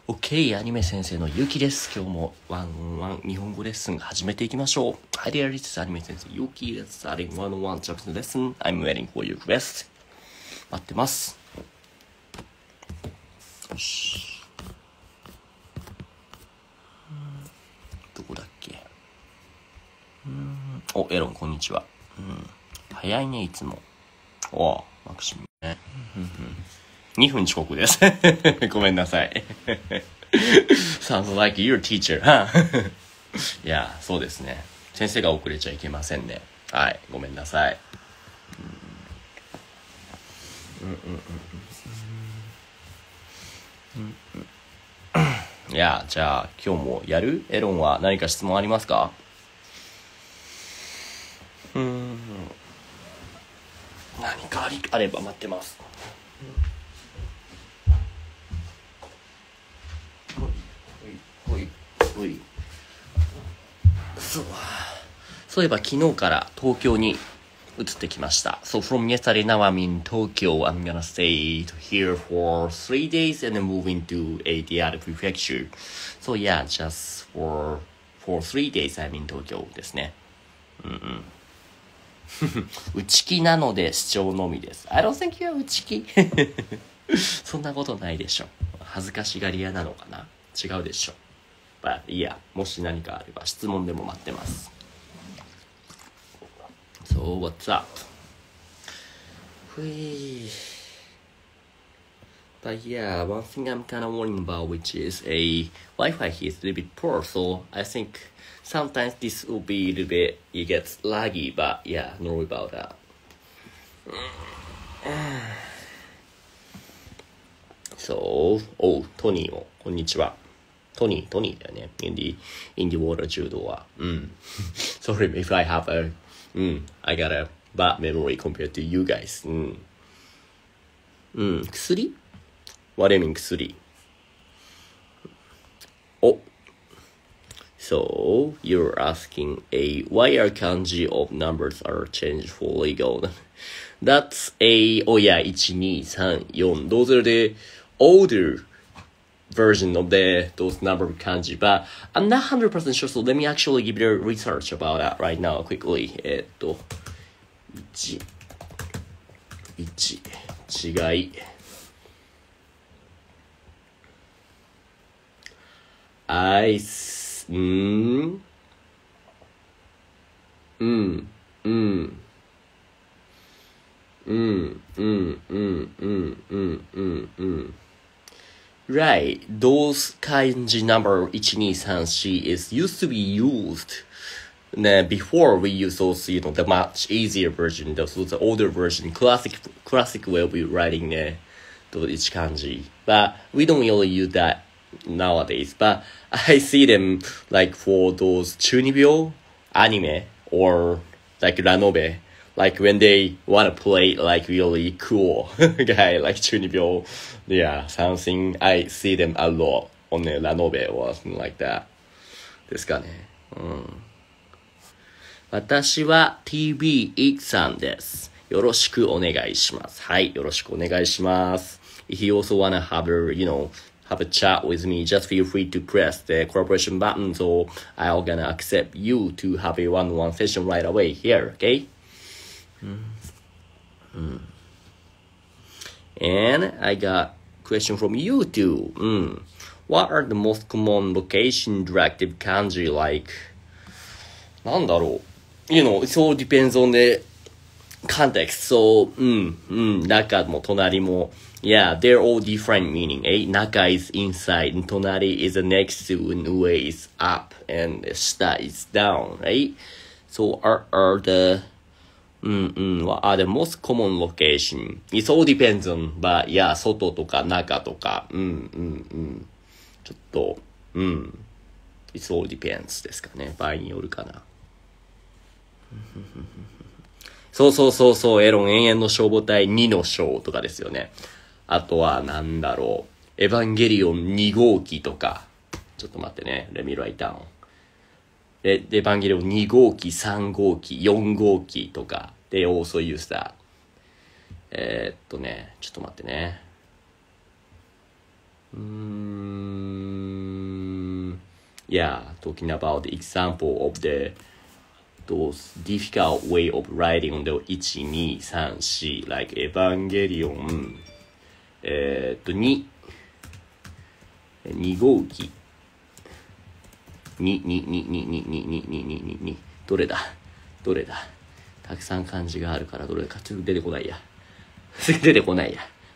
OK、アニメ先生のゆうきです。今日もワンワン日本語レッスン始めていきましょう。Hi there, this is アニメ先生ゆうきです。Starting 101 Japanese lesson. I'm waiting for your request. 待ってます。よし。どこだっけ。お、エロン、こんにちは。早いね、いつも。お、マクシムね。2分遅刻です。ごめんなさい。Sounds like your teacher, huh? いや、そうですね。先生が遅れちゃいけませんね。はい、ごめんなさい。いや、じゃあ今日もやる？エロンは何か質問ありますか？何かあれば待ってます。そういえば昨日から東京に移ってきました。So from yesterday now I'm in Tokyo. I'm gonna stay here for 3 days and then move into the other prefecture. So yeah, just for 3 days I'm in Tokyo ですね。内気なので視聴のみです。I don't think you're 内気。そんなことないでしょ。恥ずかしがり屋なのかな？違うでしょ。But yeah, もし何かあれば質問でも待ってます。So what's up? But yeah, one thing I'm kind of worrying about, which is Wi-Fi here is a little bit poor, so I think sometimes this will be a little bit, it gets laggy, but yeah, no worry about that. So, トニーもこんにちは。トニーだよね。in the water 柔道は。Sorry if I have I got a bad memory compared to you guys. 薬？ What do you mean 薬？ So, you're asking why are kanji of numbers are changed for legal? That's 1, 2, 3, 4. Those are the older version of those number of kanji, but I'm not 100% sure, so let me actually give you a research about that right now quickly. 1違いRight, those kanji number 1, 2, 3, 4 is used to be used before we use those, the much easier version, those the older version, classic way of writing those kanji. But we don't really use that nowadays. But I see them like for those chunibyo anime or like ranobe. Like when they want to play like really cool guy like chunibyo, yeah, something I see them a lot on the ranobe or something like that. ですかね。私は TV イクさんです。よろしくお願いします。はい、よろしくお願いします。If you also wanna have a chat with me, just feel free to press the cooperation button, so I'm gonna accept you to have a one-on-one session right away here, okay? And I got question from you too. What are the most common location directive kanji like? なんだろう? It all depends on the context. So, 中も隣も yeah, they're all different meaning. 中 is inside, and 隣 is next to, and 上 is up, and 下 is down, right? So, are the what are the most common location? It all depends on, but yeah, 外とか中とか、ちょっと、it all depends ですかね。場合によるかな。そう、エロン永遠の消防隊2の章とかですよね。あとはなんだろう、エヴァンゲリオン2号機とか。ちょっと待ってね。Let me write down. エヴァンゲリオン2号機、3号機、4号機とか。They also use that. ちょっと待ってね。yeah, talking about the example of those difficult way of writing on the 1, 2, 3, 4 like Evangelion 2号機2どれだたくさん漢字があるからどれかちょっと出てこないや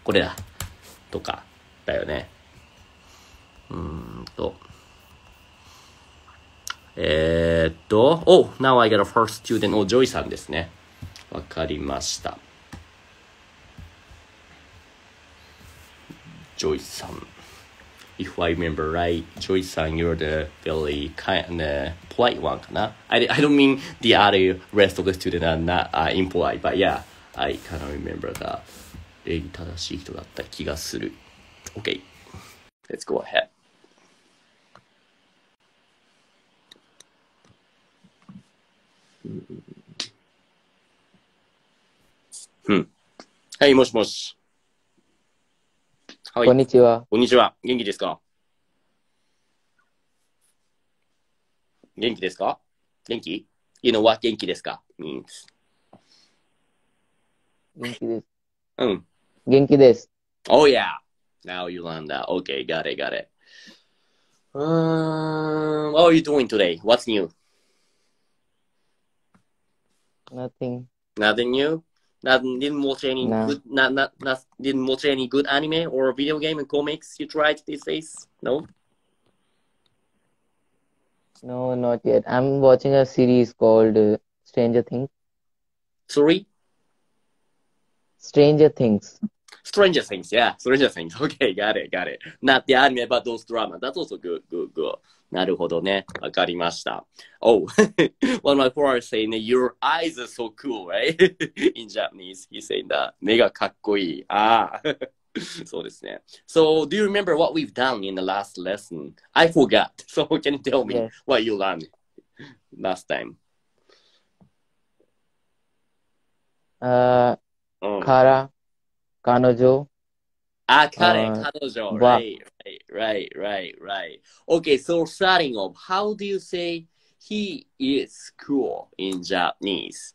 これだとかだよね。Oh, now I got a first student. Oh, ジョイさんですね。わかりました。ジョイさん。If I remember right, ジョイさん you're the very kind, polite one かな。I don't mean the other rest of the students are not impolite, but yeah, I kind of remember that. 礼儀正しい人だった気がする。Okay, let's go ahead. はい、もしもし。はい。こんにちは。こんにちは。元気ですか？元気ですか？元気？ You know what 元気ですか means? 元気です。うん。元気です。Oh yeah. Now you learned that. Okay, got it. What are you doing today? What's new? Nothing. Nothing new? Didn't watch any good didn't watch any good anime or video game and comics you tried these days? No? No, not yet. I'm watching a series called Stranger Things. Sorry? Stranger Things. Stranger Things, yeah. Stranger Things. Okay, got it. Not the anime, but those drama. That's also good. なるほどね。わかりました。Oh, one of my friends saying that your eyes are so cool, right? In Japanese, he's saying that. 目がかっこいい。ああ。そうですね。So, do you remember what we've done in the last lesson? I forgot. So, can you tell me what you learned last time? 彼女。彼女。Right. Okay, so starting off, how do you say he is cool in Japanese?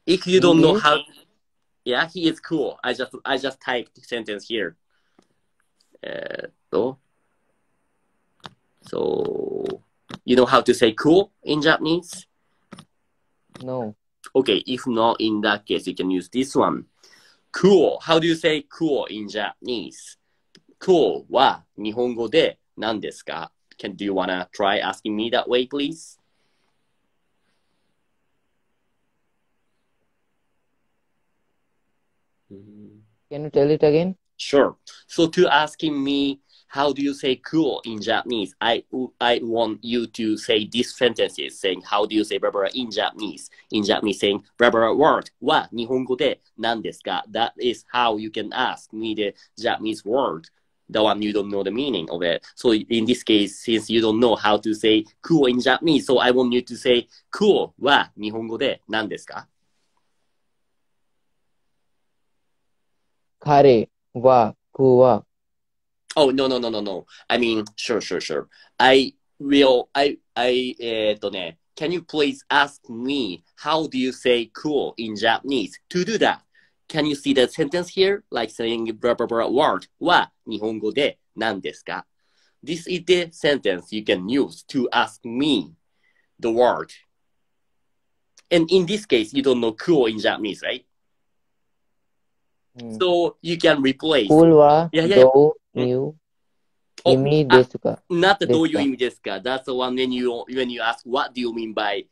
If you don't know how, yeah, he is cool. I just typed the sentence here. So, you know how to say cool in Japanese? No. Okay, if not, in that case, you can use this one. Cool. How do you say cool in Japanese? Cool は日本語で何ですか？ Do you wanna try asking me that way, please? Can you tell it again? Sure. So to asking me how do you say cool in Japanese, I want you to say these sentences saying how do you say blah blah in Japanese. In Japanese saying blah blah word は日本語で何ですか？ That is how you can ask me the Japanese word. The one you don't know the meaning of it. So in this case, since you don't know how to say cool in Japanese, so I want you to say cool は日本語で何ですか？彼は、子は。Oh, no. I mean, sure. Can you please ask me how do you say cool in Japanese? To do that, can you see the sentence here? Like saying blah blah blah word は日本語で何ですか？ This is the sentence you can use to ask me the word. And in this case, you don't know cool in Japanese, right? So you can replace. Cool はどういう意味ですか？ Not どういう意味ですか? That's the one when you ask what do you mean by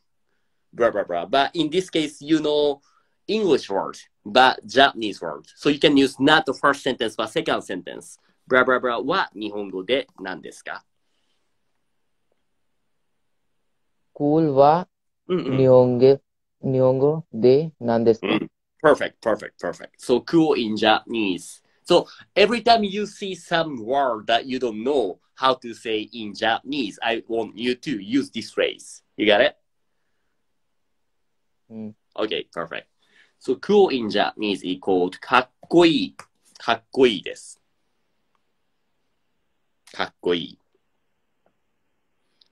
blah blah blah. But in this case, you know English word, but Japanese word. So you can use not the first sentence, but second sentence. Blah blah blah は日本語で何ですか? Cool は日本語で何ですか? Perfect. So cool in Japanese. So every time you see some word that you don't know how to say in Japanese, I want you to use this phrase. You got it? Okay, perfect. So cool in Japanese is called かっこいい。かっこいいです。かっこいい。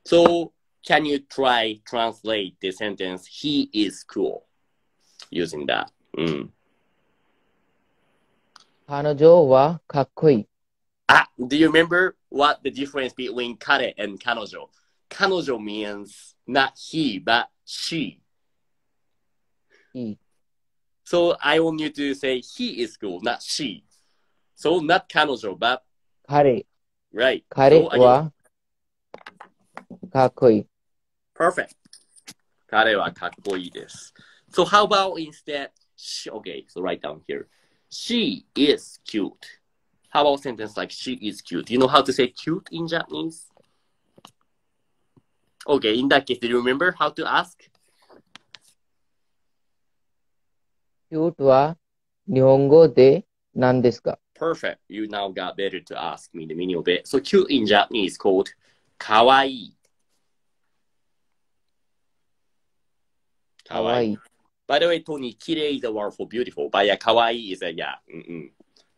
So, can you try translate the sentence, he is cool, using that? うん。彼女はかっこいい。Do you remember what the difference between 彼 and 彼女? 彼女 means not he, but she. So I want you to say he is cool, not she. So not 彼女, but 彼。right. 彼 So はかっこいい。Perfect. 彼はかっこいいです。So how about instead, okay, so write down here. She is cute. How about sentence like she is cute? You know how to say cute in Japanese? Okay, in that case, do you remember how to ask? キュートは日本語で何ですか? Perfect. You now got better to ask me the meaning of it. So cute in Japanese is called かわいい. かわいい. By the way, Tony, きれい is a word for beautiful. But yeah, かわいい is a, yeah.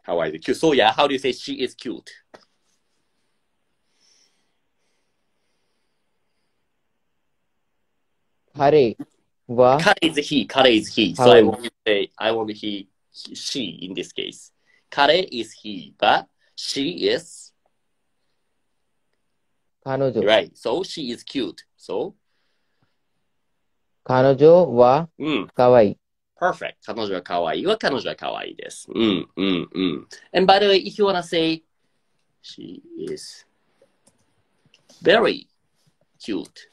かわいい cute. So yeah, how do you say she is cute? 彼は 彼 is he. 彼 is he. So I want to say, I want he, she in this case. 彼 is he, but she is 彼女。Right. So she is cute. So 彼女はかわいい。Perfect. 彼女は可愛いは彼女は可愛いです。And by the way, if you wanna say she is very cute,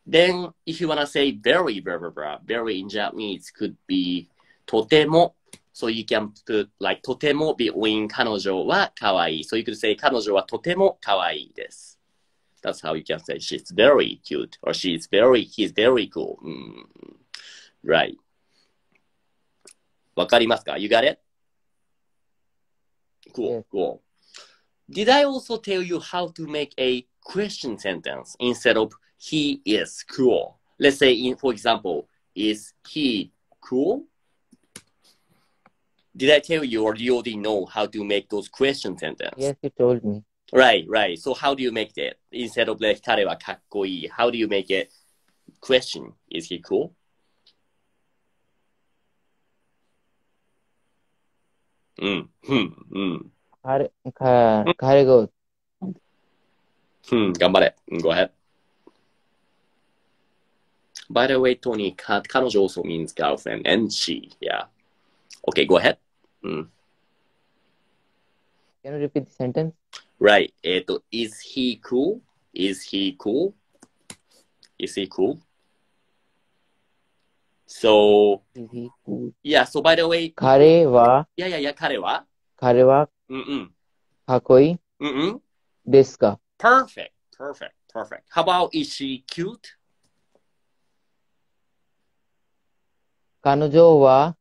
then if you wanna say very, blah, blah, blah, very in Japanese could be とても. So you can put like とても between 彼女は可愛い. So you could say 彼女はとても可愛いです。That's how you can say she's very cute or he's very cool. Right. わかりますか? You got it? Cool, cool. Did I also tell you how to make a question sentence instead of he is cool? Let's say, for example, is he cool? Did I tell you or do you already know how to make those question sentences? Yes, you told me. Right. So how do you make that? Instead of like, 彼はかっこいい. How do you make it question? Is he cool? 彼が頑張れ. Go ahead. By the way, Tony, 彼女 also means girlfriend and she. Yeah. Okay, go ahead. Can you repeat the sentence? Right. Is he cool? Is he cool? Is he cool? So, Is he cool? Yeah, so by the way, 彼は彼はかっこいいですか? Perfect. How about is she cute? 彼女は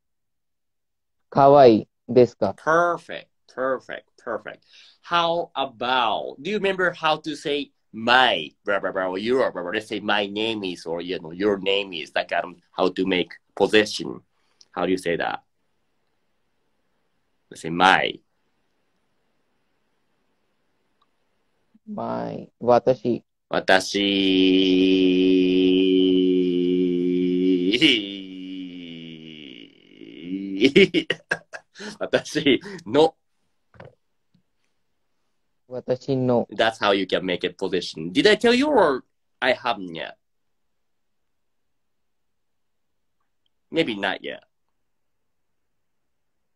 かわいいですか? Perfect. How about, do you remember how to say my, blah, blah, blah, or your, blah, blah, let's say my name is, or, your name is, like, how to make possession. How do you say that? Let's say my. 私。私の. That's how you can make it possession. Did I tell you or I haven't yet? Maybe not yet.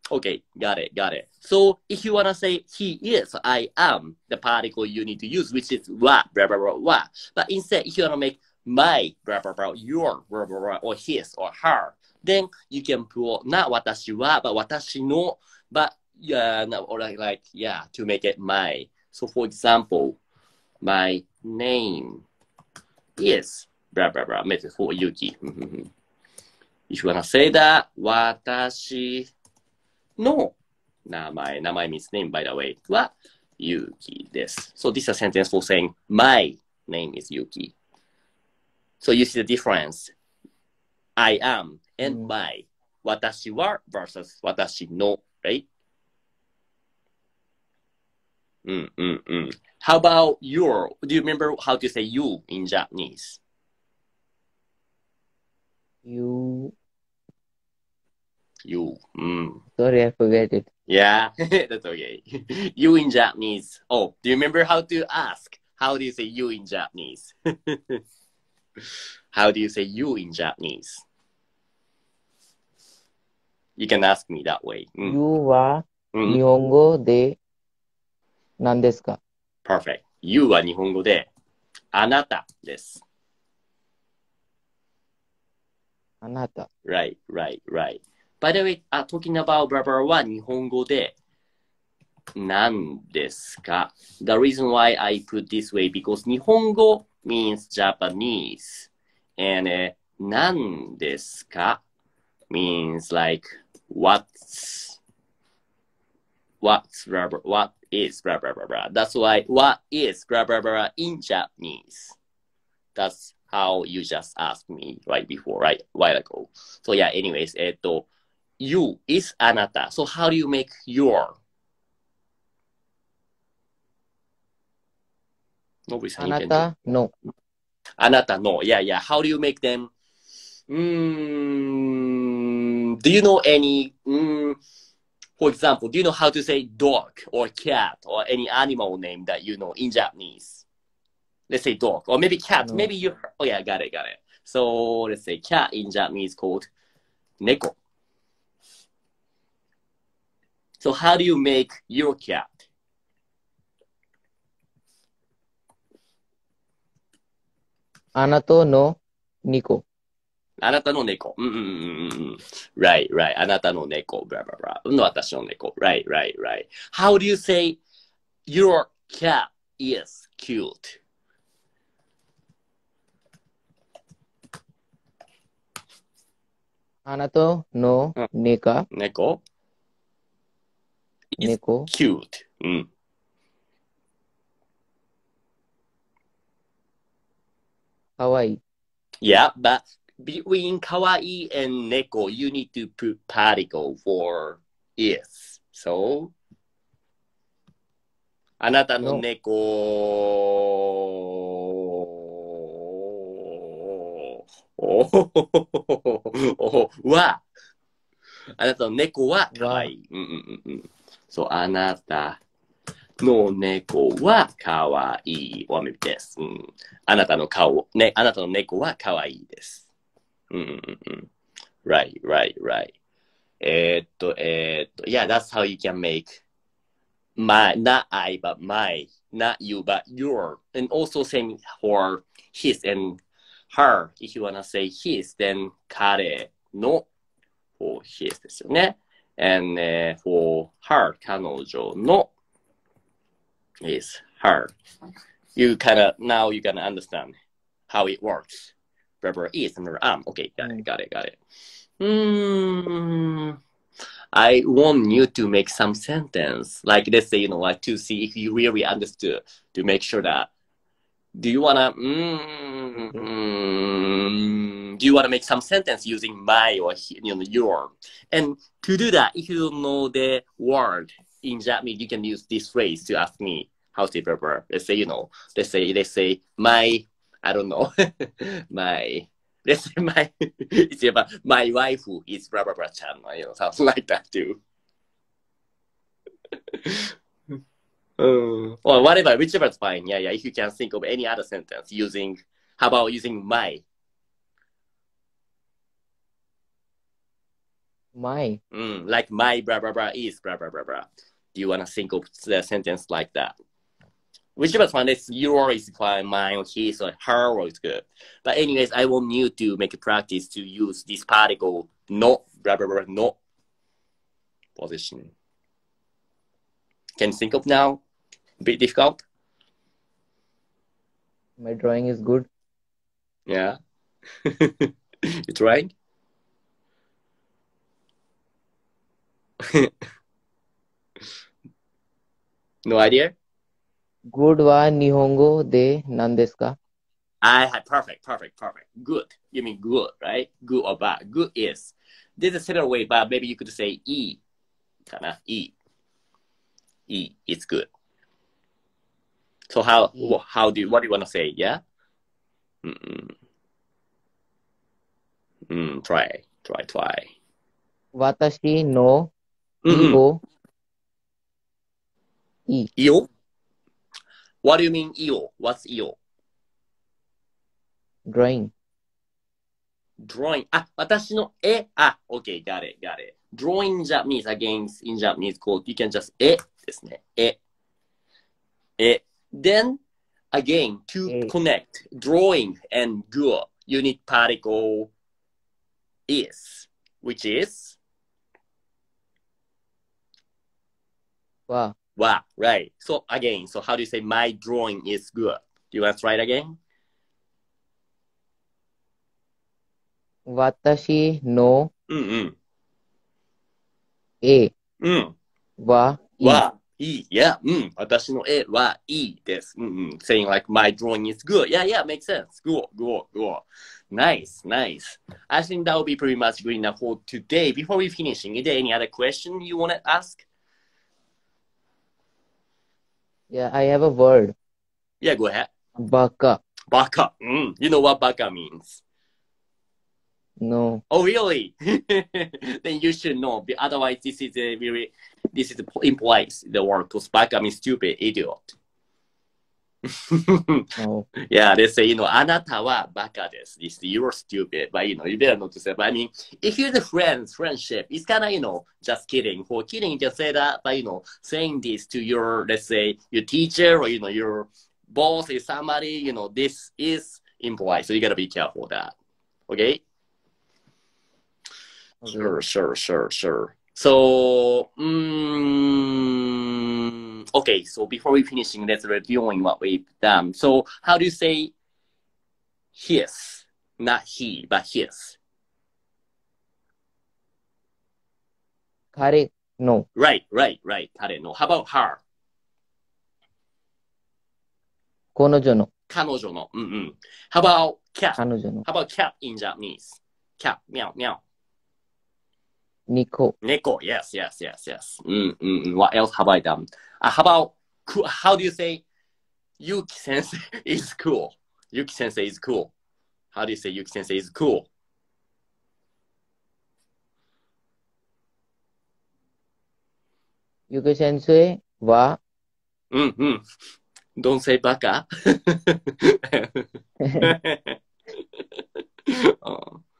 Okay, got it. So if you want to say he is, I am, the particle you need to use, which is wa, blah, blah, blah, wa. But instead, if you want to make my, blah, blah, blah, your, blah, blah, blah, or his, or her, then you can put not watashi wa, but watashi no, but or like, to make it my. So for example, my name is, blah, blah, blah, for Yuki. If you want to say that, watashi no 名前 means name, by the way, は Yuki です. So this is a sentence for saying my name is Yuki. So you see the difference. I am and my. 私は versus 私の, right? How about your? Do you remember how to say you in Japanese? You. You. Sorry, I forget it. Yeah, that's okay. You in Japanese. Oh, do you remember how to ask? How do you say you in Japanese? How do you say you in Japanese? You can ask me that way. You wa Nihongo de nan desu ka? Perfect. You は日本語であなたです。あなた。Right. By the way, talking about blah blah は日本語で何ですか? The reason why I put this way because 日本語 means Japanese and 何ですか means like what is blah blah blah blah. That's why what is blah blah blah in Japanese. That's how you just asked me right before, right? A while ago. So yeah, anyways, you is あなた. So how do you make your? 野口さん、あなたの。あなたの. Yeah. How do you make them? Do you know any? For example, do you know how to say dog or cat or any animal name that you know in Japanese? Let's say dog or maybe cat. No. Maybe you. Oh yeah, got it. So let's say cat in Japanese called 猫. So how do you make your cat? あなたの猫。あなたの猫。Right. あなたの猫。blah blah blah. 私の猫。Right. How do you say your cat is cute? あなたの猫。猫 is 猫。cute.かわいい。Yeah, but between kawaii and neko, you need to put particle for is. So, あなたの猫は、あなたの猫はかわいい。そう、あなたの猫はかわいい。おめです。あなたの猫はかわいいです。Right. Yeah, that's how you can make my, not I, but my, not you, but your. And also same for his and her. If you wanna say his, then 彼の for his ですよね。And for her, 彼女の is her. Now you gonna understand how it works. Verb is and am. Okay, got it. I want you to make some sentence. Like let's say, like to see if you really understood, to make sure that do you wanna make some sentence using my or your? And to do that, if you don't know the word in Japanese, you can use this phrase to ask me how to say verb. Let's say, let's say my, I don't know, let's say it's about my wife is blah blah blah chan, something like that too. Or whatever, whichever's fine. Yeah. If you can think of any other sentence how about using my? My. Like my blah blah blah is blah blah blah blah. Do you want to think of the sentence like that? Whichever's fine, it's your is fine, mine or his or her or it's good. But anyways, I want you to make a practice to use this particle no blah blah blah no position. Can you think of now? A bit difficult? My drawing is good. Yeah. You trying? No idea? Good wa Nihongo de nan desu ka? Perfect. Good. You mean good, right? Good or bad. Good is. There's a several way, but maybe you could say E. Kana. E. It's good. So how what do you want to say? Yeah. Try. Watashi no Mm-mm. io I Io? What do you mean io? What's io? drawing. Drawing. 私の絵。Okay, got it. Drawing Japanese again in Japanese called, you can just 絵ですね。絵。Then, again, to connect drawing and guo, you need particle is, which is Wa. Right. So again, so how do you say my drawing is good? Do you want to try it again? Watashi no う e ん。wa I いい。Yeah. 私の絵はいいです。Saying like my drawing is good. Yeah, makes sense. Good. Nice. I think that will be pretty much good enough for today. Before we finishing, is there any other question you want to ask? Yeah, I have a word. Yeah, go ahead. Baka. Baka. You know what baka means? No. Oh, really? Then you should know. Otherwise, this implies the word because baka means stupid, idiot. Oh. Yeah, they say, あなたはバカです。You're stupid. But, you better not to say. But, I mean, if you're the friendship, it's kind of, just kidding. For kidding, you can say that. But, saying this to your, let's say, your teacher or, your boss is somebody, this is implied. So you got to be careful of that. Okay? Sure. So, okay, so before we finishing, let's reviewing what we've done. So, how do you say his? Not he, but his. Kare no. Right. Kare no. How about her? 彼女の。彼女の。How about cat? 彼女の。How about cat in Japanese? Cat, meow. Neko. Yes. What else have I done? How about, how do you say Yuki sensei is cool? Yuki sensei is cool. How do you say Yuki sensei is cool? Yuki sensei wa Don't say baka.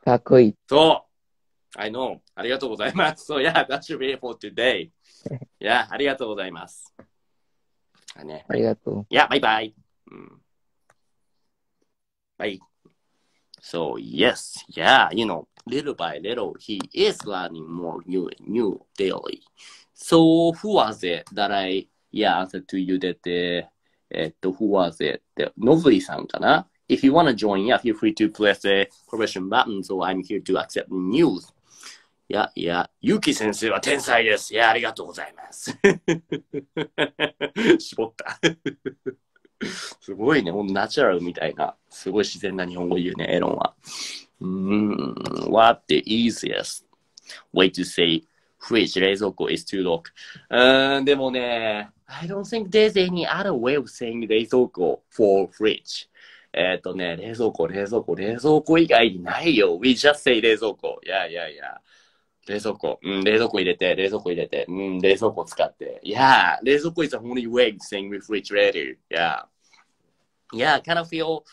かっこいい。そう。I know. ありがとうございます。So yeah, that should be it for today. Yeah, ありがとうございます。ね、ありがとう。Yeah, bye bye. Bye. So yes, yeah, little by little, he is learning more new daily. So who was it that I answered to you that who was it? Nobody さんかな? If you want to join, feel free to press the question button. So I'm here to accept news. ゆき先生は天才です。ありがとうございます。絞った。すごいね、ほんとナチュラルみたいな、すごい自然な日本語言うね、エロンは。What the easiest way to say fridge 冷蔵庫 is to lock? でもね、I don't think there's any other way of saying 冷蔵庫 for fridge. 冷蔵庫以外にないよ。We just say 冷蔵庫。冷蔵庫入れて、冷蔵庫使って。冷蔵庫 is the only way of saying refrigerator. Kind of feel,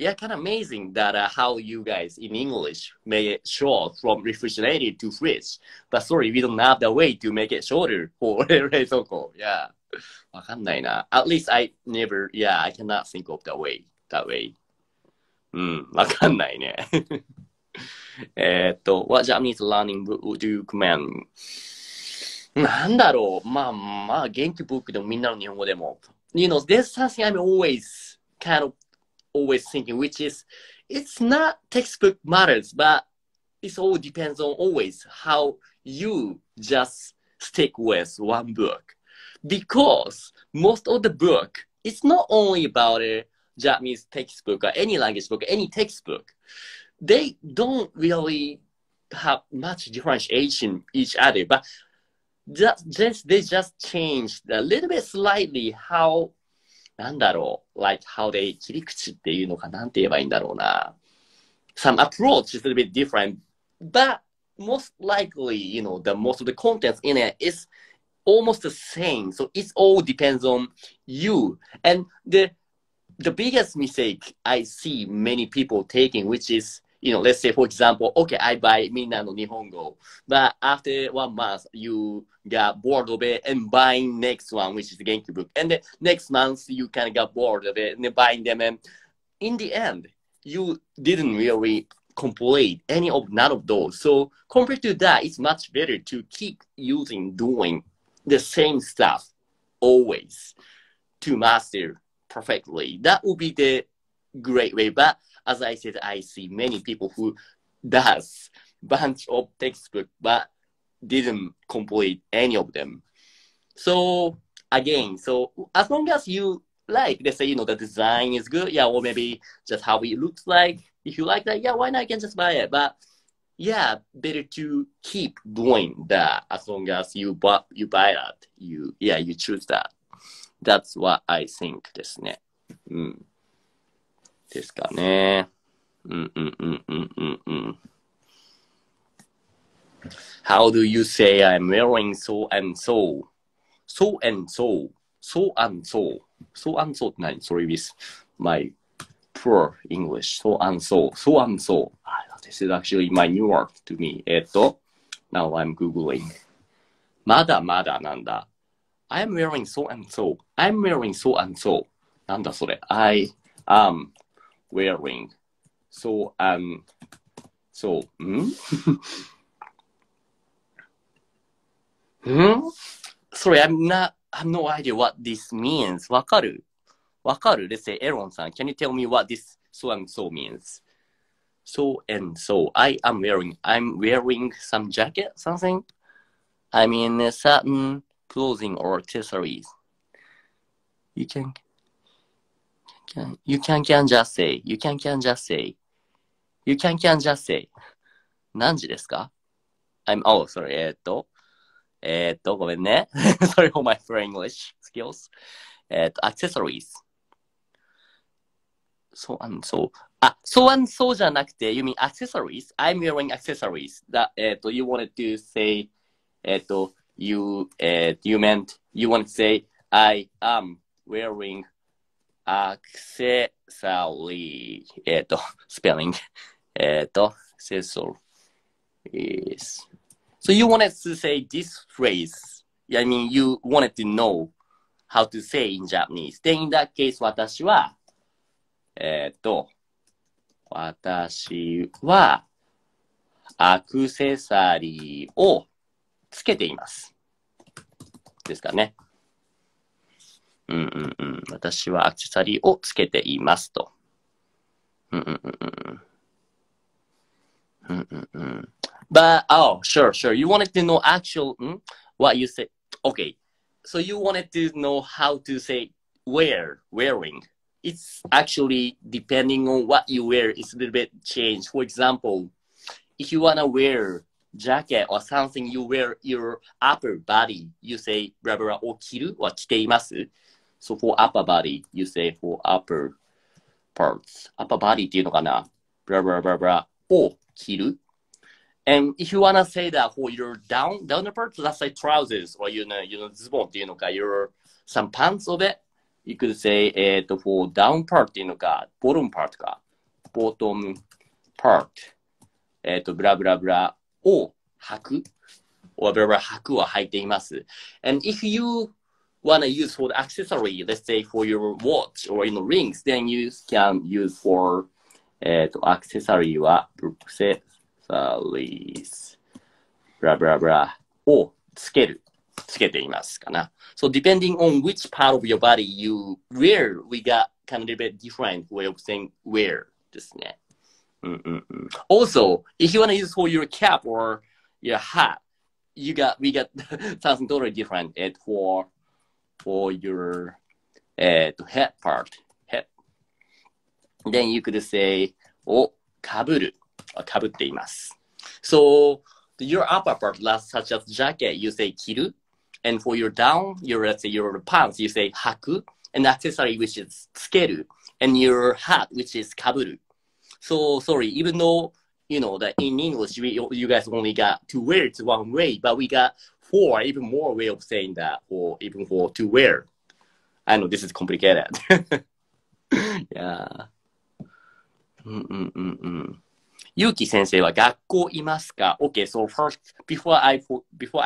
kind of amazing that how you guys in English make it short from refrigerator to fridge. But sorry, we don't have the way to make it shorter for 冷蔵庫。わかんないな。At least I never, I cannot think of that way. わかんないね。what Japanese learning would you recommend? なんだろう。まあ、元気ブックでもみんなの日本語でも。there's something I'm always thinking, which is, it's not textbook matters, but it all depends on always how you just stick with one book. Because most of the book, it's not only about a Japanese textbook or any language book, any textbook. They don't really have much differentiation each other, but they just changed a little bit slightly how なんだろう、like how they 切り口っていうのかなんて言えばいいんだろうな。Some approach is a little bit different, but most likely, the most of the contents in it is almost the same. So it all depends on you. And the biggest mistake I see many people taking, which is, let's say, for example, okay, I buy Minna no Nihongo, but after 1 month, you got bored of it and buying next one, which is the Genki book. And the next month, you kind of got bored of it and buying them. And in the end, you didn't really complete none of those. So compared to that, it's much better to keep doing the same stuff always to master perfectly. That would be the great way. But as I said, I see many people who does bunch of textbook but didn't complete any of them. So again, as long as you like, let's say, the design is good, yeah, or maybe just how it looks like. If you like that, yeah, why not? You can just buy it. But yeah, better to keep doing that as long as you buy that. You choose that. That's what I think ですね。うん。ですかね。How do you say I'm wearing so and so? So and so. So and so. So and so って何? Sorry with my poor English. So and so. So and so. This is actually my new word to me. Now I'm Googling. まだまだなんだ。I'm wearing so and so. I'm wearing so and so. なんだそれ。I am wearing so and so. Sorry, I have no idea what this means. わかる Let's say, Aaron さん, can you tell me what this so and so means? So and so. I'm wearing some jacket, something? I mean, certain clothing or accessories. You can just say. You can just say. You can just say. 何時ですか? Sorry. ごめんね。Sorry for my poor English skills. Accessories. So and so. So and so じゃなくて、you mean accessories? I'm wearing accessories. That, you wanted to say, you meant, you want to say, I am wearing accessory. Spelling. Accessories. So you wanted to say this phrase. I mean, you wanted to know how to say in Japanese. Then in that case, 私は、アクセサリーをつけています。ですかね。私はアクセサリーをつけていますと。But, sure. You wanted to know what you said. Okay. So you wanted to know how to say wearing. It's actually depending on what you wear, it's a little bit changed. For example, if you want to wear jacket or something, you wear your upper body, you say blah blah or 着る or 着ています. So for upper body, you say for upper parts. Upper body っていうのかな? Blah blah blah blah を着る. And if you want to say that for your downer parts, that's like trousers orズボンっていうのか, your some pants of it. You could say, for down part っていうのか、bottom part か、bottom part、ブラブラブラを履く、or ブラブラ履くは履いています。And if you want to use for the accessory, let's say for your watch or rings, then you can use for, accessory は、accessories、ブラブラブラをつけていますかな。So depending on which part of your body you wear, we got kind of a bit different way of saying wear ですね。Also, if you want to use for your cap or your hat, we got something totally different for your head part. Then you could say かぶっています。So your upper part, such as jacket, you say 着る. And for your down, let's say your pants, you say 履く. and accessory, which is tsukeru, and your hat, which is kaburu. So sorry, even though that in English you guys only got two words one way, but we got four, even more way of saying that, or even for to wear. I know this is complicated. Yeah. ゆうき先生は学校いますか ?Okay, so first, before I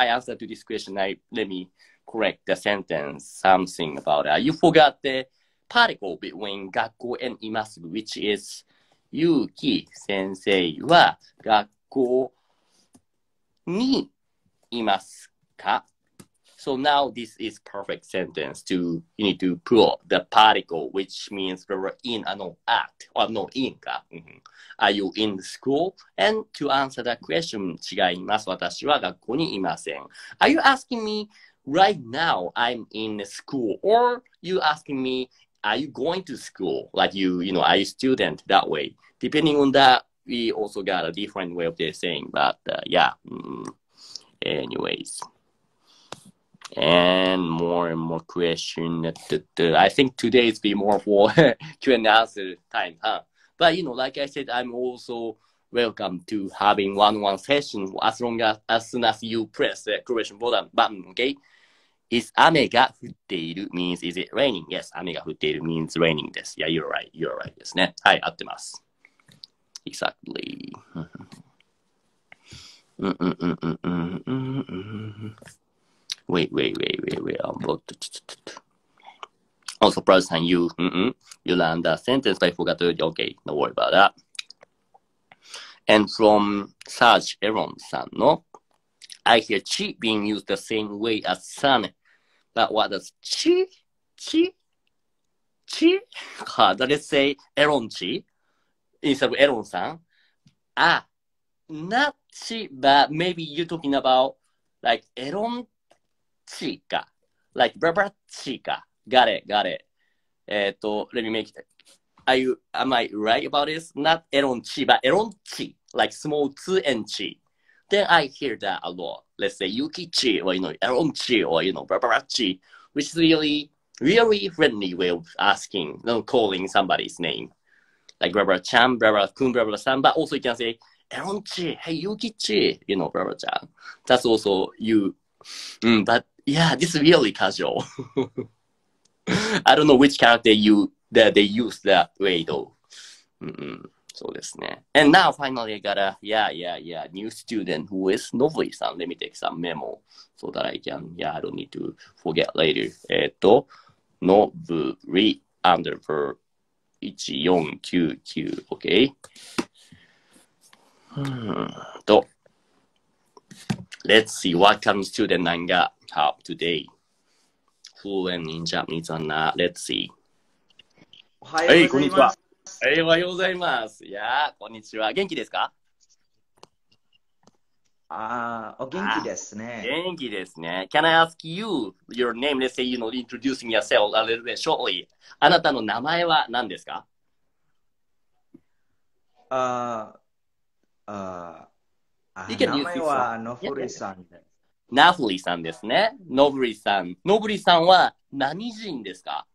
answer to this question, let me correct the sentence, something about that. You forgot the particle between 学校 and います which is ゆうき先生は学校にいますか So now this is perfect sentence you need to put the particle, which means we're in, no, at, or no, in か。Are you in school? And to answer that question, 違います。私は学校にいません。Are you asking me right now I'm in school? Or you asking me, are you going to school? Like are you student that way? Depending on that, we also got a different way of saying, but yeah. Anyways. And more question. I think today is be more for Q and answer time, huh? But like I said, I'm also welcome to having one-on-one session as soon as you press the question button, okay? Is 雨が降っている means is it raining? Yes, 雨が降っている means raining です。Yeah, you're right ですね。はい、合ってます。Exactly. Wait. Also, surprise and you learned the sentence, but I forgot to. Okay, don't worry about that. And from Sarge Aaron-san, no? I hear chi being used the same way as sun. But what does chi? Let's say Aaron chi instead of Aaron-san. Not chi, but maybe you're talking about like Aaron chi ka. Like rubber chi ka. Got it. Let me make it. Am I right about this? Not Aaron chi, but Aaron chi. Like small tsu and chi. Then I hear that a lot. Let's say Yuki-chi or Aaron-chi or Barbara-chi, which is really friendly way of asking, calling somebody's name. Like Barbara-chan, Barbara-kun, Barbara-san, but also you can say Aaron-chi, hey Yuki-chi, Barbara-chan. That's also you. But yeah, this is really casual. I don't know which character that they use that way though. そうですね。And now finally I got a new student who is Noburi-san. Let me take some memo so that I don't need to forget later. Noburi _ 1499 okay. Let's see what kind of student I got today. Fluent in Japanese or not. Let's see. おはようございます。おはようございます。いやー、こんにちは。元気ですか？お元気ですね。元気ですね。Can I ask you your name? Let's say, introducing yourself a little bit shortly. あなたの名前は何ですか？名前はノフリさんです。ナフリさんですね。ノブリさん。ノブリさんは何人ですか？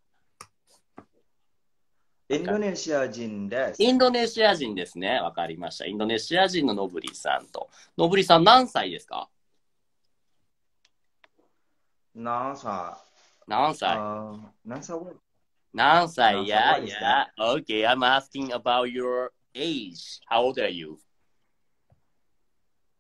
インドネシア人です。インドネシア人ですね。わかりました。インドネシア人のノブリさんと。ノブリさん何歳ですか？何歳何歳 Yeah. Okay, I'm asking about your age. How old are you?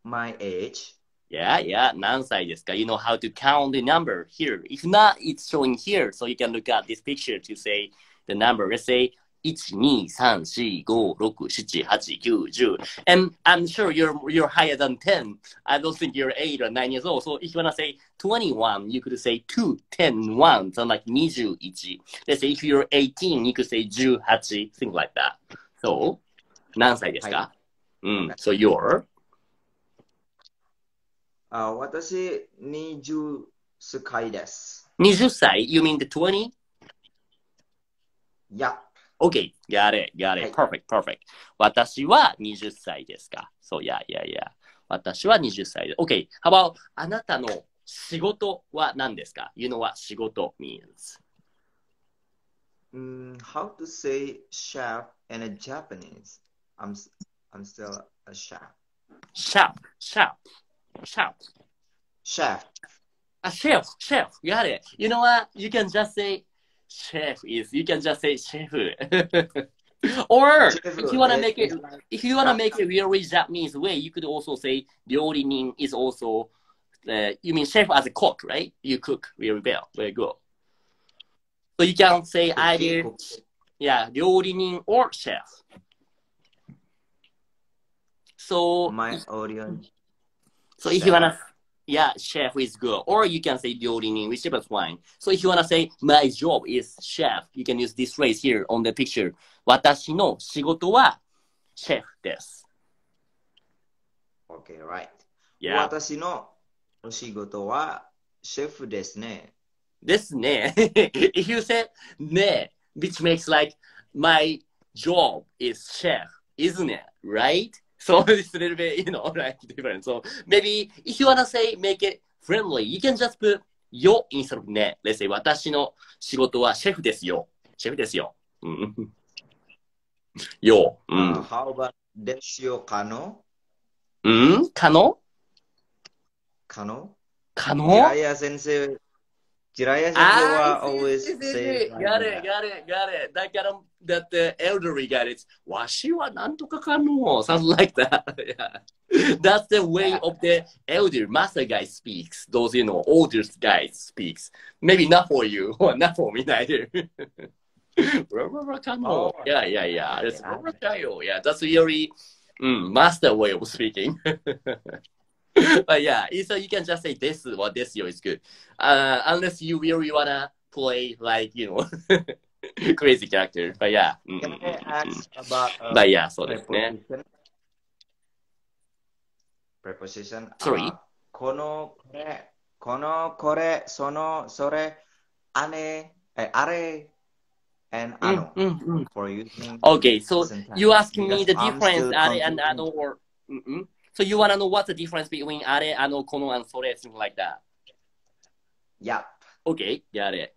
My age? Yeah. 何歳ですか? You know how to count the number here. If not, it's showing here. So you can look at this picture to say the number. Let's say 1, 2, 3, 4, 5, 6, 7, 8, 9, 10. And I'm sure you're higher than 10. I don't think you're 8 or 9 years old. So if you want to say 21, you could say 2, 10, 1. So like 21. Let's say if you're 18, you could say 18, things like that. So, 何歳ですか? So you're? 私、20歳です。20歳? You mean the 20? Yeah. Okay, got it. Perfect. 私は20歳ですか? So, yeah. 私は20歳です。Okay, how about あなたの仕事は何ですか? You know what 仕事 means? how to say chef in a Japanese? I'm still a chef. Chef. Chef. A chef. You got it. You know what? You can just say chef is. You can just say chef. Or Chef if you wanna make it, is like if you wanna make it really Japanese way, you could also say 料理人 is also. You mean chef as a cook, right? You cook very well, very good. So you can say either, yeah, 料理人 or chef. So my audience. So if you wanna, yeah, chef is good. Or you can say 料理人, whichever is fine. So if you wanna say my job is chef, you can use this phrase here on the picture. 私の仕事は chef です。Okay, right. Yeah. 私のお仕事はシェフですね。ですね。If you say ね, which makes like my job is chef, isn't it? Right? So it's a little bit, like different. So maybe if you wanna say make it friendly, you can just put よ instead of ね。Let's say 私の仕事はシェフですよ。シェフですよ。よ。How about ですよ可能？可能？可能？可能？Jiraya senseiは always say got it. That the elderly got it. わしはなんとか可能 something like that. Yeah. That's the way of the elder master guy speaks. Those, older guys speaks. Maybe not for you, or not for me neither. Oh, yeah. Yeah, that's really master way of speaking. But yeah, so you can just say this or this is good. Unless you really wanna play like, crazy character. But yeah. Can I ask about But yeah, so this, preposition? Sorry. この、これ、その、それ、あれ、and あの for using Okay, so sentence. you asking me the Because I'm difference still are and confused. ano or so you wanna know what's the difference between are, ano, kono, and sore, something like that. Yep. Okay, got it.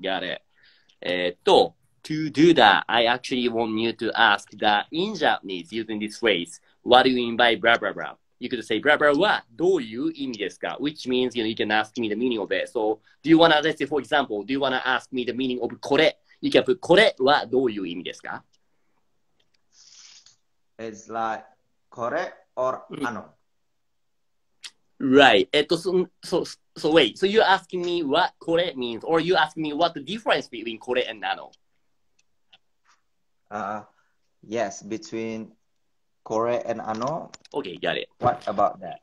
To do that, I actually want you to ask that in Japanese using this phrase, what do you mean by blah blah blah? You could say blah blah blah, どういう意味ですか? Which means, you can ask me the meaning of it. So, do you wanna, let's say, for example, do you wanna ask me the meaning of これ? You can put これはどういう意味ですか? It's like これ or あの Right. So wait. So you're asking me what これ means, or you asking me what the difference between これ and なの? Yes, between これ and あの. Okay, got it. What about that?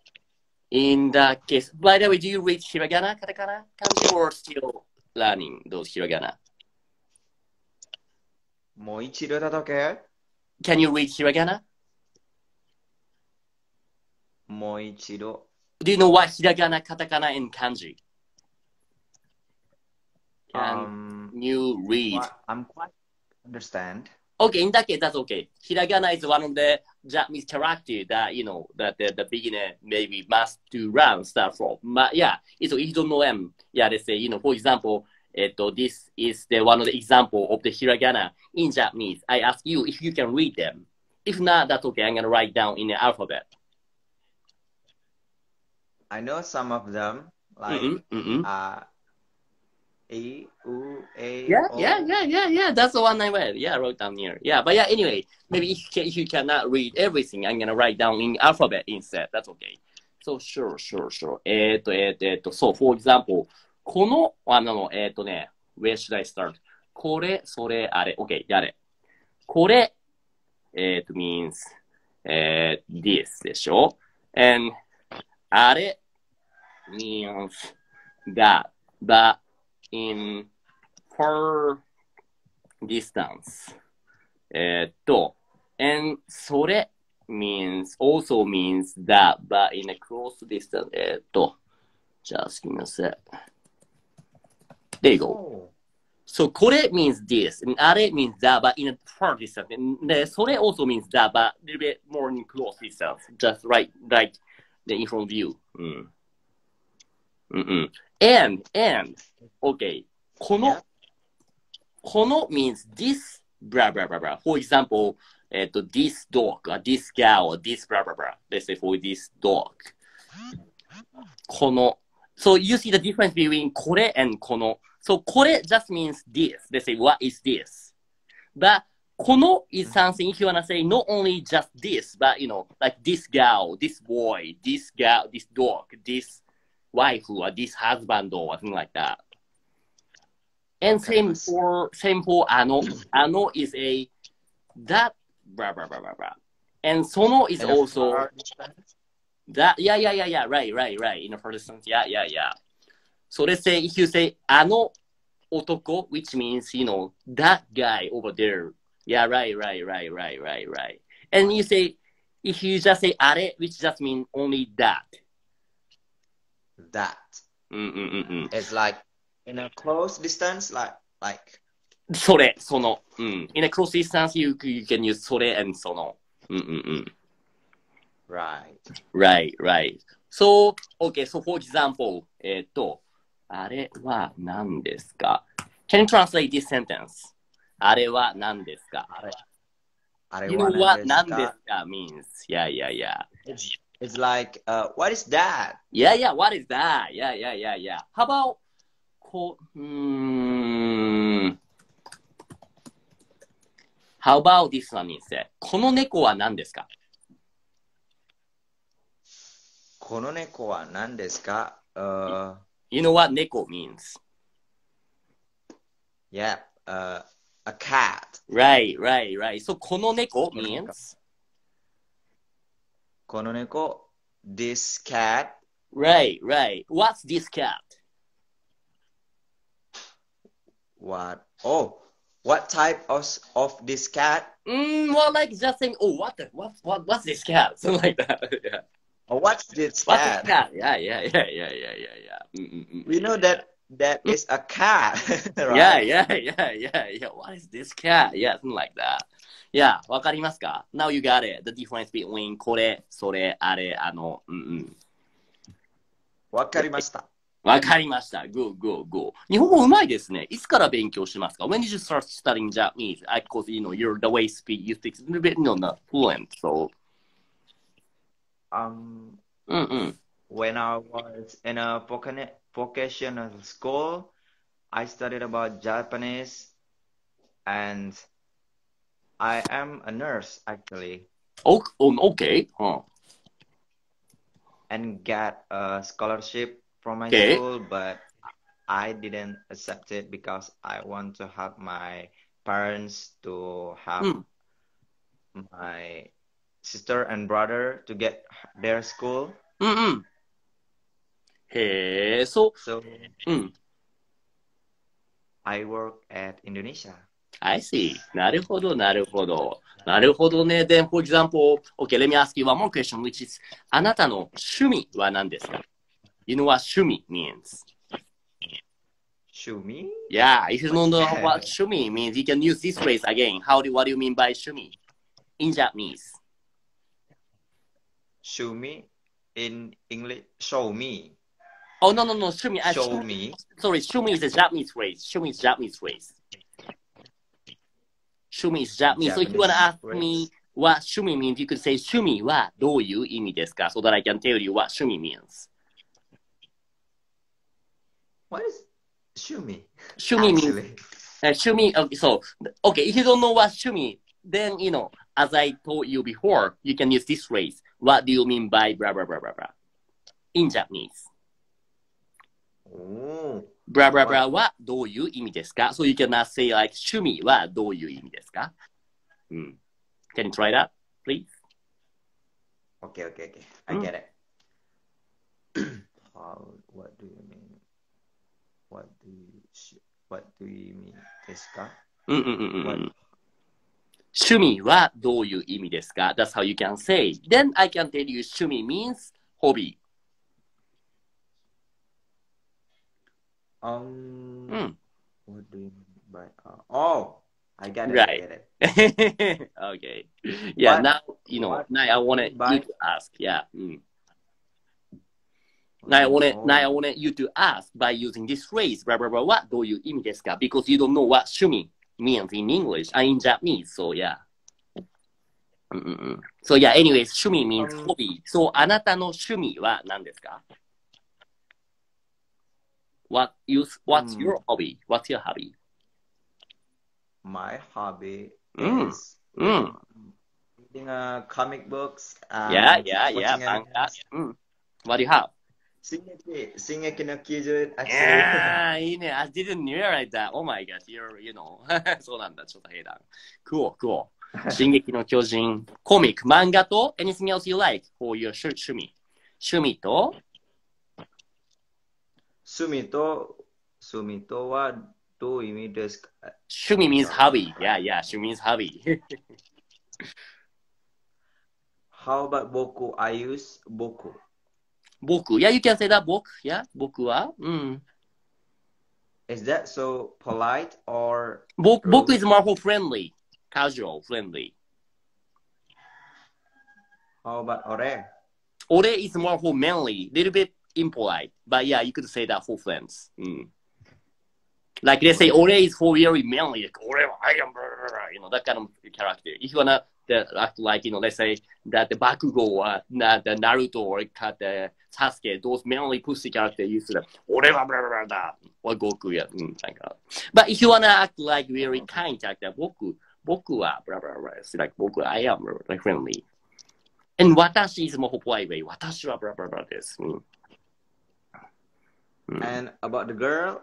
In that case, by the way, do you read hiragana, katakana, kanji, or still learning those hiragana? もう一度だけ Can you read hiragana? もう一度 Do you know what hiragana, katakana, and kanji? Can you read? I'm quite understand. Okay, in that case, that's okay. Hiragana is one of the Japanese characters that, that the beginner maybe must to learn start from. But yeah, so if you don't know them, yeah, let's say, for example, this is the one of the example of the hiragana in Japanese. I ask you if you can read them. If not, that's okay. I'm going to write down in the alphabet. I know some of them, like A, U, A, O. Yeah. That's the one I read. Yeah, I wrote down here. Yeah, but yeah, anyway, maybe if you cannot read everything, I'm going to write down in alphabet instead. That's okay. So, sure. So, for example, この、where should I start? これ、それ、あれ。Okay, got it. これ、means, this でしょ? And, あれ means that, but in far distance. And それ also means that, but in a close distance. Just give me a sec. There you go. So これ means this, and あれ means that, but in a far distance. And それ also means that, but a little bit more in close distance. Just right in front of you. And, okay. こ kono means this, blah, blah, blah, blah. For example, this dog, or this gal, or this, blah, blah, blah. Let's say for this dog. Kono. So you see the difference between kore and kono. So kore just means this. Let's say, what is this? But kono is something, if you want to say, not only just this, but, like this gal, this boy, this gal, this dog, this wife, or this husband, or something like that. And same for ano. Ano is a that blah blah blah blah blah. And sono is also that. Yeah. Right. In a first instance, yeah. So let's say if you say ano otoko, which means that guy over there. Yeah, right. And you say if you just say are, which just means only that. That. It's like in a close distance, like. それ、その。In a close distance, you can use それ and その。Right. So, okay, so for example, あれは何ですか Can you translate this sentence? あれは何ですか You know what 何ですか means? Yeah. It's like, what is that? Yeah, what is that? Yeah. How about, How about this one instead? この猫は何ですかこの猫は何ですか You know what 猫 means? Yeah, a cat. Right. So この猫 means? この猫 this cat. Right. What's this cat? What? Oh, what type of this cat? Well, like just saying, oh, what's this cat? Something like that. Yeah. Oh, what's this cat? What's this cat? Yeah. We know that is a cat, right? Yeah. What is this cat? Yeah, something like that. Yeah, わかりますか Now you got it. The difference between これ、それ、あれ、わかりました。わかりました。Good. 日本語うまいですね。いつから勉強しますか When did you start studying Japanese? Because, you're the way you speak is a little bit, not fluent, so. When I was in a vocational school, I studied about Japanese, and I am a nurse, actually. Okay. And got a scholarship from my school, but I didn't accept it because I want to help my parents to have my sister and brother to get their school. Hey, so I work at Indonesia. I see. なるほどね。Then, for example, okay, let me ask you one more question, which is, あなたの趣味は何ですか You know what 趣味 means? 趣味? Yeah, if you don't know what 趣味 means, you can use this phrase again. What do you mean by 趣味 in Japanese? 趣味 in English, show me. Oh, no, 趣味. Show me. Sorry, 趣味 is a Japanese phrase. 趣味 is Japanese phrase. 趣味 is Japanese. So if you want to ask me what 趣味 means, you could say 趣味はどういう意味ですか So that I can tell you what 趣味 means. What is 趣味? 趣味 means 趣味 okay, if you don't know what 趣味 then as I told you before, you can use this phrase. What do you mean by blah blah blah blah blah in Japanese? Blah blah blah はどういう意味ですか So you cannot say like 趣味はどういう意味ですか Can you try that, please? Okay. I get it. What do you mean? What do you mean ですか趣味はどういう意味ですか That's how you can say. Then I can tell you 趣味 means hobby. What do you mean by I get it. Right. I get it. Okay. Yeah, now I wanted you to ask. Yeah. Now I wanted you to ask by using this phrase, blah blah blah. はどういう意味ですか Because you don't know what 趣味 means in English, in Japanese. So yeah. So yeah, anyways, 趣味 means hobby. So あなたの趣味は何ですか？ What's your hobby? What's your hobby? My hobby is reading comic books Yeah, and yeah, watching manga. animes. What do you have? Shingeki no Kyojin, actually. Yeah, いいね. I didn't realize that. Oh my gosh, you know. そうなんだ、ちょっと平談. Cool, cool. 進撃の巨人、コミック、漫画と anything else you like for your 趣味。趣味と趣味とはどういう意味ですか？趣味 means hobby. Yeah, yeah, 趣味 means hobby. How about Boku? I use Boku. Boku. Yeah, you can say that book. Yeah, 僕は。Is that so polite or Boku rude? is more for friendly, casual, friendly. How about Ore? Ore is more for manly, little bit impolite. But yeah, you could say that for friends. Like let's say Ore is for very manly, like Ore, I am, you know, that kind of character. If you wanna act like, you know, let's say that the Bakugo or the Naruto or the Sasuke, those manly pussy characters used to the Ore or Goku, yeah. But if you wanna act like very kind character, Boku wa blah blah blah. It's like Boku, I am like friendly. And Watashi is more polite way. Watashi wa blah blah blah this. And about the girl,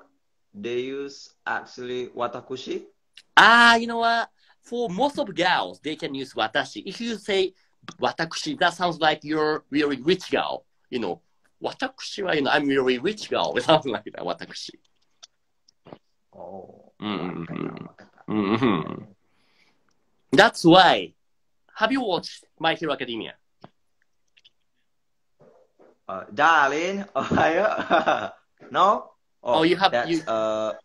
they use actually watakushi. You know what? For most of girls, they can use watashi. If you say watakushi, that sounds like you're really rich girl. You know, watakushi, you know, I'm really rich girl. It sounds like that, watakushi. Oh. That's why. Have you watched My Hero Academia? Darling, no? Oh, you have that's not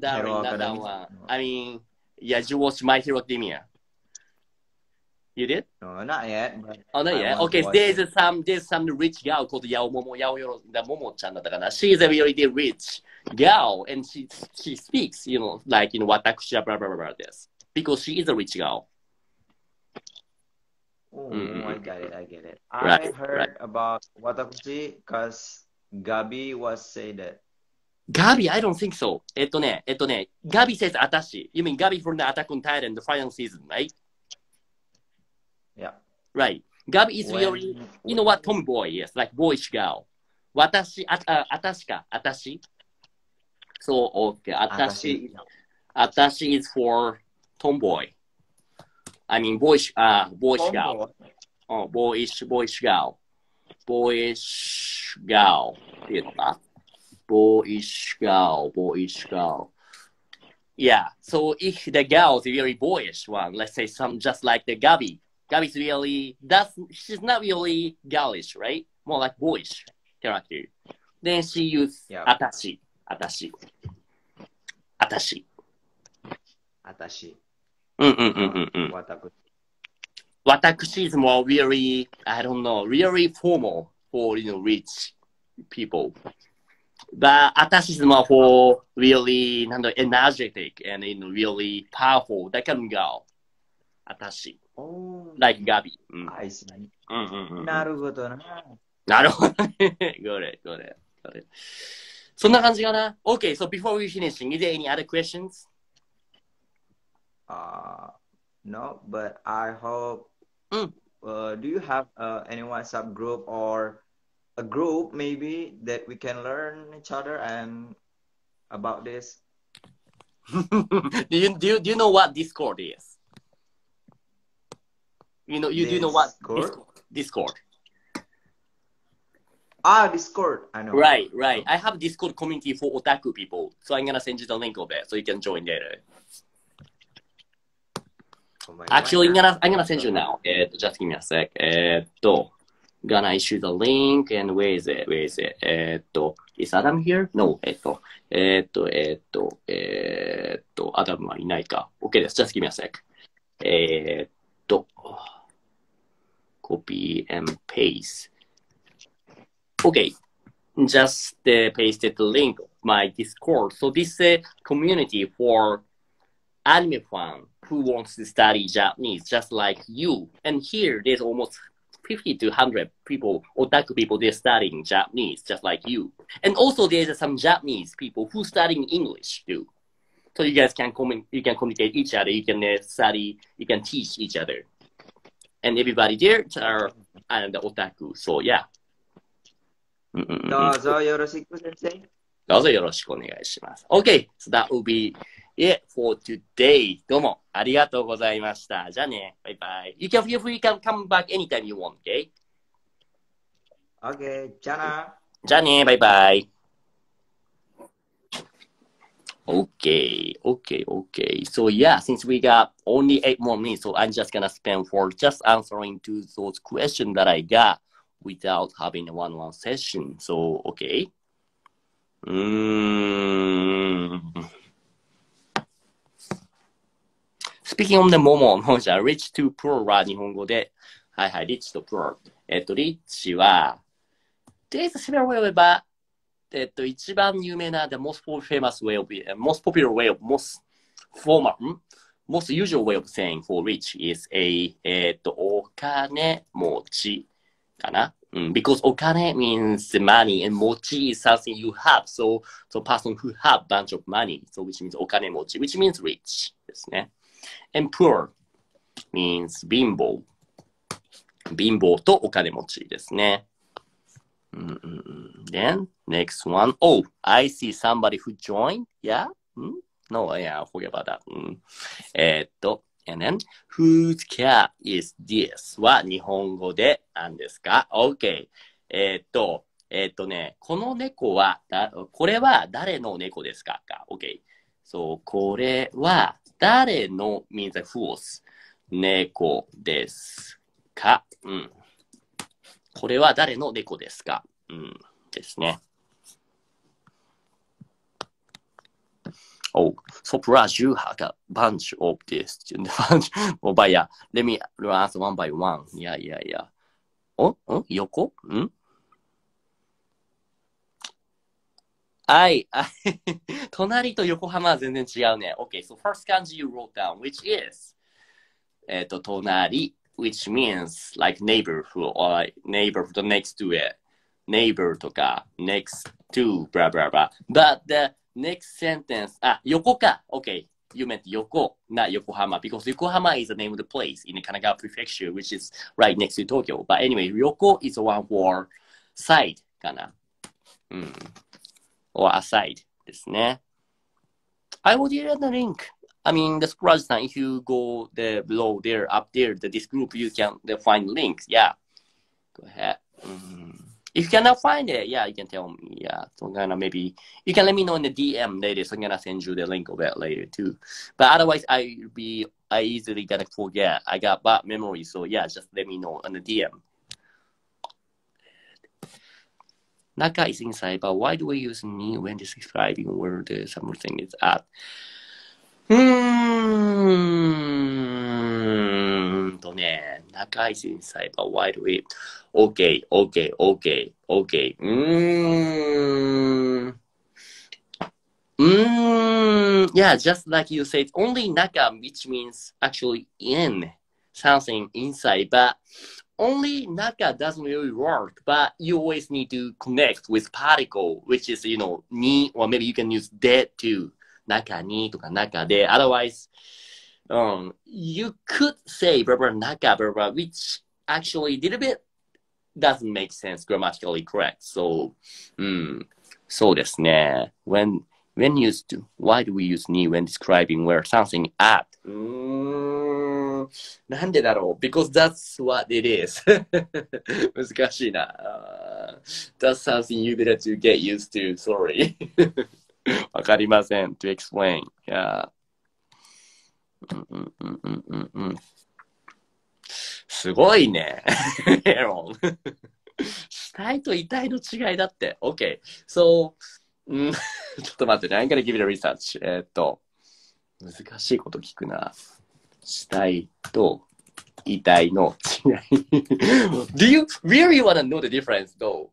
that Hero one, not that Academy. one. I mean, yeah, you watched My Hero Academia. You did? No, not yet. But Oh, not I yet. want to Okay, watch there's it. some rich girl called Yaoyoro, the Momo-chan だったかな. She is a really rich girl, and she speaks, you know, like, you know, watakushi, blah, blah, blah, blah, this. Because she is a rich girl. Oh, I get it. Right, I heard about watakushi because Gabi was say that. Gabi, I don't think so. ガビ says Atashi. You mean Gabi from the Attack on Titan, the final season, right? Yeah. Right. Gabi is really, you know what, tomboy, yes, like boyish girl. Watashi, Atashi. So, okay, Atashi is for tomboy. I mean, boyish girl. Oh, boyish girl. Boyish girl. っていうのか? Boyish girl. Yeah, so if the girl is a very boyish one, let's say some just like the Gabi. Gabi's really, she's not really girlish, right? More like boyish character. Then she used Atashi. Watakushi is more really, I don't know, really formal for, you know, rich people. But Atashi is more for really energetic and, you know, really powerful. That kind of girl. Atashi. Oh. Like Gabi. I see. なるほどな。なるほどね。Got it. そんな感じかな。Okay, so before we finishing, is there any other questions? No, but I hope. Do you have any WhatsApp group or a group maybe that we can learn each other and about this? do you know what Discord is? You know, do you know what Discord? Discord. I know. Right. I have Discord community for otaku people, so I'm gonna send you the link of it so you can join later. Actually, I'm gonna send you now. Just give me a sec. Gonna issue the link, and where is it? Is Adam here? No. Adam はいないか。OK です。Just give me a sec. Copy and paste. Okay. Just pasted the link. my Discord. So this is a community for anime fan who wants to study Japanese, just like you. And here, there's almost 50 to 100 people, otaku people, they're studying Japanese, just like you. And also, there's some Japanese people who studying English too. So you guys can communicate each other. You can study. You can teach each other. And everybody there are the otaku. So yeah. どうぞよろしく先生。どうぞよろしくお願いします。Okay, so that will be it for today. どうもありがとうございました。じゃあね、バイバイ。You can feel free to come back anytime you want, okay? Okay, じゃあな。じゃあね、バイバイ。Okay. So yeah, since we got only 8 more minutes, so I'm just gonna spend for just answering to those questions that I got without having a one-on-one session. So okay. Speaking of the モモのじゃあ rich to poor は日本語で、はいはい、rich と poor。rich は、there's a several way of 一番有名な the most famous way of most popular way of most usual way of saying for rich is a お金持ちかな、because お金 means money and 持ち is something you have, so person who have bunch of money, so which means お金持ち which means rich ですね。and poor means 貧乏とお金持ちですね。Then next one. Oh, I see somebody who joined. Yeah. No, yeah, forget about that. And then whose cat is this? は日本語で何ですか ?OK。ね、この猫はこれは誰の猫ですか ?OK。そう、これは誰の means whose 猫ですかこれは誰の猫ですかですね。Oh, surprise, you have a bunch of this. Oh, but yeah, let me ask one by one. Yeah. 横隣と横浜は全然違うね。Okay, so first kanji you wrote down, which is 隣 which means like neighborhood or like neighborhood next to it. Neighbor とか next to blah blah blah. But the next sentence, 横か。Okay, you meant 横, not Yokohama, because Yokohama is the name of the place in the Kanagawa prefecture, which is right next to Tokyo. But anyway, Yoko is the one for side かな。or aside ですね。I will give you the link. I mean, the surprise time, if you go there below there, up there, this group, you can find links. Yeah. Go ahead. If you cannot find it, yeah, you can tell me. Yeah. So I'm gonna maybe, you can let me know in the DM later. So I'm gonna send you the link of it later too. But otherwise, I easily gonna forget. I got bad memory. So yeah, just let me know in the DM. Naka is inside, but why do we use ni when describing where the something is at? Naka is inside, but why do we? Okay. Yeah, just like you said, only naka, which means actually in something inside, but only naka doesn't really work, but you always need to connect with particle, which is, ni, or maybe you can use de too. Naka ni とかnaka de. Otherwise, you could say naka, which actually a little bit doesn't make sense grammatically correct. So, そうですね. When used to, why do we use ni when describing where something at? なんでだろう Because that's what it is. 難しいな。That's something you better to get used to. Sorry. わかりません。To explain. Yeah. すごいね。エロン。死体と遺体の違いだって。OK. So, ちょっと待ってね。I'm gonna give it a research. 難しいこと聞くな。死体と遺体の違い。Do you really want to know the difference though?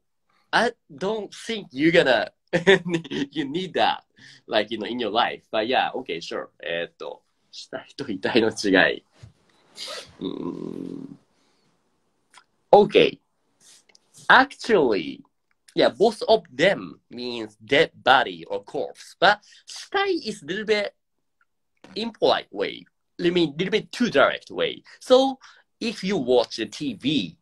I don't think you're gonna you need that, like, in your life. But yeah, okay, sure. したいと痛いの違い。Okay. Actually, yeah, both of them means dead body or corpse. But したい is a little bit impolite way. I mean, a little bit too direct way. So if you watch the TV,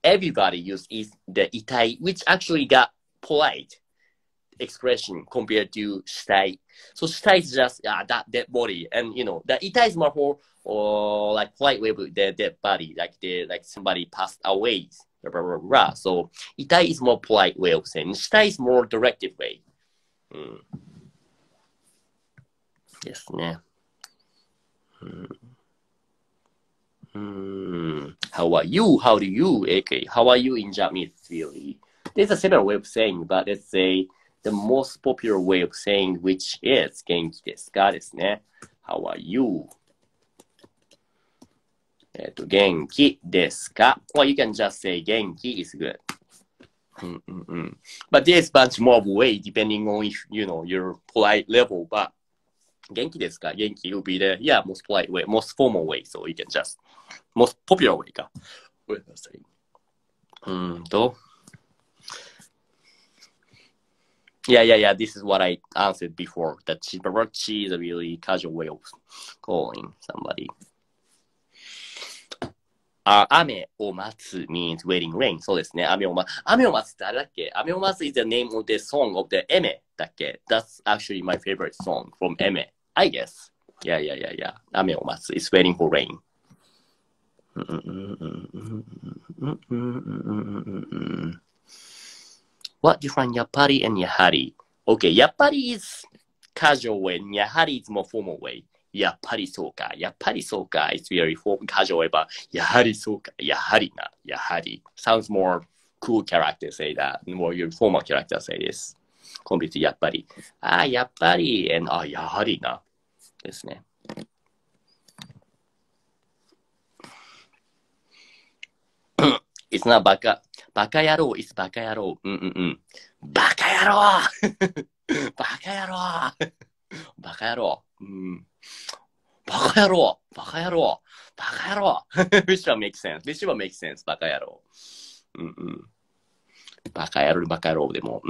everybody uses the itai, which actually got polite expression compared to shitai. So shitai is just that dead body, and the itai is more for like polite way with the dead body, like somebody passed away, blah, blah, blah, blah. So itai is more polite way of saying. Shitai is more directive way. Yes, ne. How are you? How do you? Okay, how are you in Japanese? Really, there's a several way of saying, but let's say the most popular way of saying, which is 元気ですかですね。How are you? 元気ですか Well, you can just say 元気 is good. But there's a bunch more of way depending on if, your polite level. But 元気ですか元気 will be the, most polite way, most formal way. So you can just, most popular way か。Yeah, this is what I answered before. That chibarochi is a really casual way of calling somebody. 雨を待つ means waiting rain. そうですね。雨を待つってあれだっけ雨を待つ is the name of the song of the エメだっけ That's actually my favorite song from エメ I guess. Yeah. 雨を待つ is waiting for rain. What different yappari and yahari? Okay, yappari is casual way, and yahari is more formal way. Yappariそうか. It's very casual way, but yahari そうか. Yahari na. Yahari. Sounds more cool character say that. More your formal character say this. Compared to yappari. Yappari and yahari na. ですね。It's not バカ野郎 it's バカ野郎。バカ野郎バカ野郎バカ野郎。バカ野郎バカ野郎バカ野郎Which one makes sense バカ野郎。バカ野郎バカ野郎でも。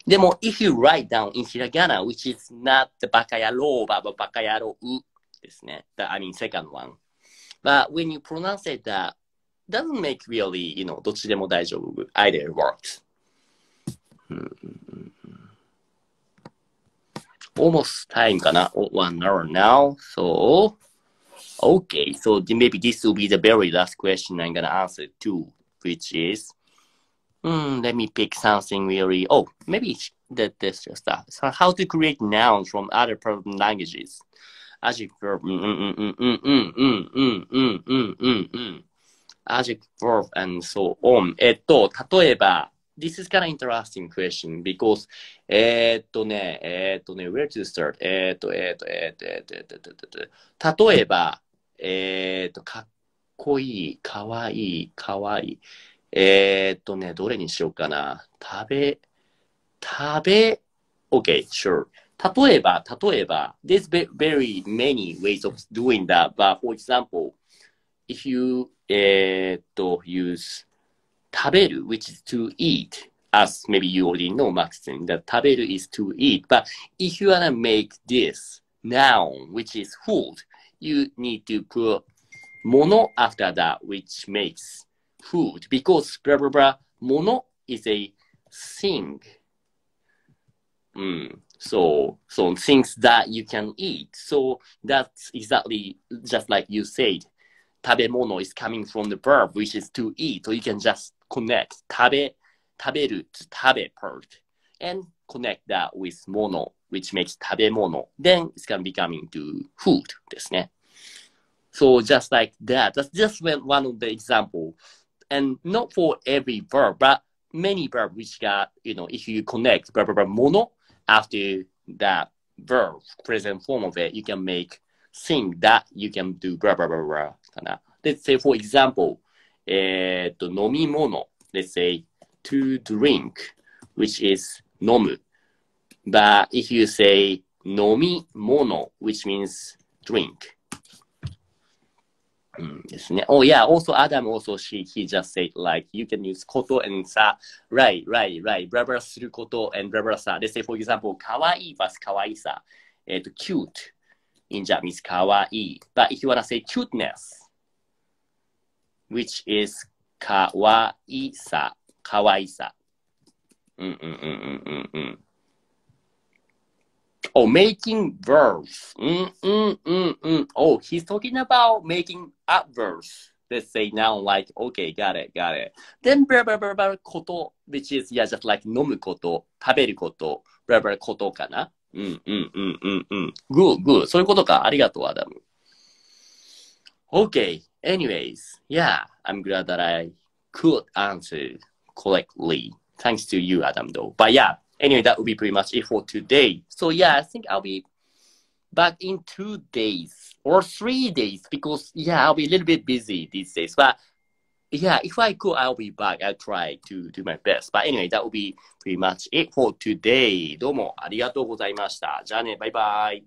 でも、if you write down in hiragana, which is not the バカ野郎 but バカ野郎ですね。I mean second one. But when you pronounce it that doesn't make really, どっちでも大丈夫。Either works. Almost time かな 1 hour now. So, okay. So maybe this will be the very last question I'm gonna answer too, which is, let me pick something really, maybe that's just that. So how to create nouns from other program languages. Adjective, verb, adjective, verb, and so on. 例えば、this is kind of interesting question because, where to start? 例えば、かっこいい、かわいい、かわいい。どれにしようかな。OK, sure. 例えば、there's very many ways of doing that, but for example, if you use 食べる which is to eat, as maybe you already know, Maxine, that 食べる is to eat. But if you wanna make this noun, which is food, you need to put もの after that, which makes food. Because blah blah blah, もの is a thing. So things that you can eat. So that's exactly just like you said. 食べ物 is coming from the verb, which is to eat. So you can just connect 食べる to 食べ part and connect that with もの which makes 食べ物 then it's gonna be coming to food ですね so just like that that's just one of the example and not for every verb but many verb which got if you connect もの after that verb present form of it you can make thing that you can do かな let's say for example 飲み物 let's say to drink which is 飲む But if you say nomi mono, which means drink. Oh yeah, also Adam also he just said like you can use koto and sa, right, blah blah すること and blah blah sa. Let's say for example, かわいい plus かわいさ. Cute in Japanese かわいい. But if you wanna say cuteness, which is かわいさ, かわいさ. Oh, making verbs. Oh, he's talking about making up verbs. Let's say now, like, okay, got it. Then, blah, blah, blah, blah, こと, which is, yeah, just like 飲むこと、食べること、blah, blah, ことかな。Good. そういうことか。ありがとう、アダム。Okay, anyways, yeah, I'm glad that I could answer correctly. Thanks to you, Adam, though. But yeah. Anyway, that will be pretty much it for today. So yeah, I think I'll be back in 2 days or 3 days because yeah, I'll be a little bit busy these days. But yeah, if I could, I'll be back. I'll try to do my best. But anyway, that will be pretty much it for today. どうもありがとうございました。じゃあね、バイバイ。